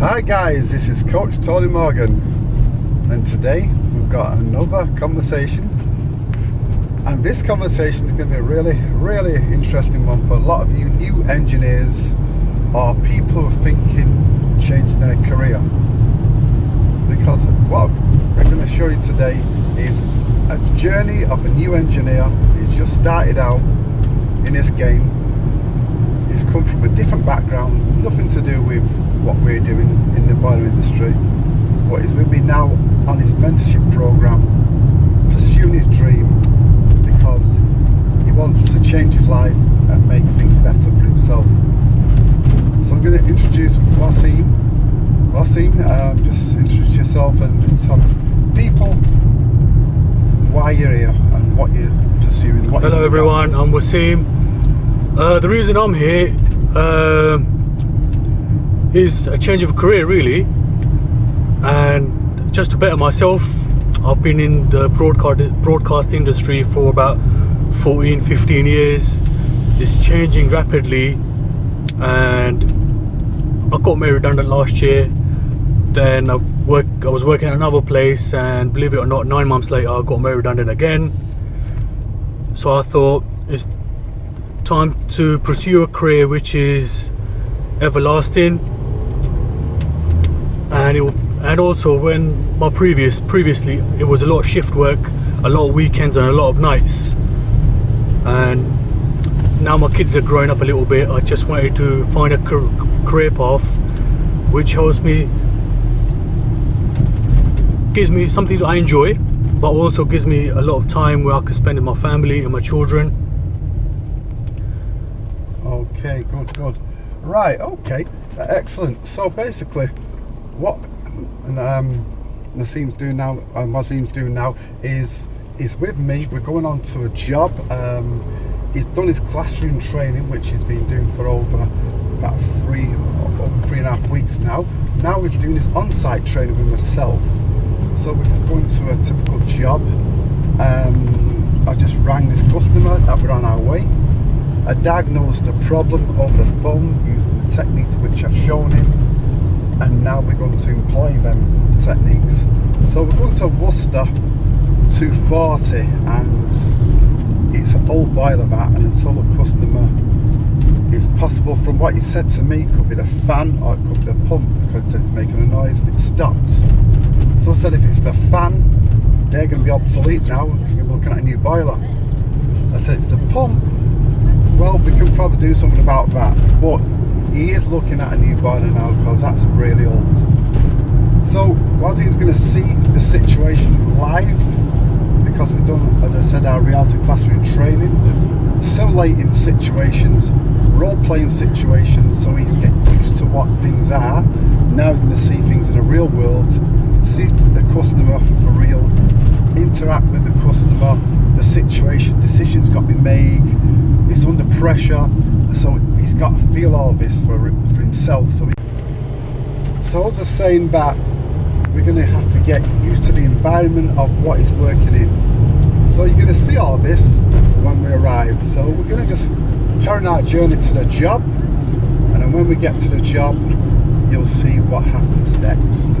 Hi guys, this is Coach Tony Morgan, and today we've got another conversation, and this conversation is going to be a really interesting one for a lot of you new engineers or people who are thinking changing their career, because what I'm going to show you today is a journey of a new engineer. He's just started out in this game. He's come from a different background, nothing to do with what we're doing in the boiler industry, but he's with me now on his mentorship program, pursuing his dream, because he wants to change his life and make things better for himself. So I'm going to introduce Waseem. Waseem, just introduce yourself and just tell people why you're here and what you're pursuing. Hello everyone, I'm Waseem. The reason I'm here is a change of career really, and just to better myself. I've been in the broadcast industry for about 14-15 years. It's changing rapidly, and I got made redundant last year. Then I was working at another place, and believe it or not, 9 months later I got made redundant again. So I thought it's time to pursue a career which is everlasting, and also when my previously it was a lot of shift work, a lot of weekends and a lot of nights, and now my kids are growing up a little bit. I just wanted to find a career path which helps me, gives me something that I enjoy, but also gives me a lot of time where I can spend with my family and my children. Okay, good. Right, okay, excellent. So basically, what Waseem's doing now is with me. We're going on to a job. He's done his classroom training, which he's been doing for over about 3.5 weeks now. Now he's doing his on-site training with myself. So we're just going to a typical job. I just rang this customer that we're on our way. I diagnosed the problem over the phone using the techniques which I've shown him, and now we're going to employ them techniques. So we're going to Worcester 240, and it's an old boiler that, and I told the customer it's possible, from what he said to me, it could be the fan or it could be the pump, because he said it's making a noise and it stops. So I said if it's the fan, they're going to be obsolete now, we're looking at a new boiler. I said it's the pump, well, we can probably do something about that, but he is looking at a new boiler now because that's really old. So Waseem's going to see the situation live, because we've done, as I said, our reality classroom training, simulating situations, role-playing situations, so he's getting used to what things are. Now he's going to see things in the real world, see the customer for real, interact with the customer, the situation, decisions got to be made. He's under pressure, so he's got to feel all of this for himself. So I was just saying that we're going to have to get used to the environment of what he's working in. So you're going to see all this when we arrive. So we're going to just carry on our journey to the job, and then when we get to the job, you'll see what happens next.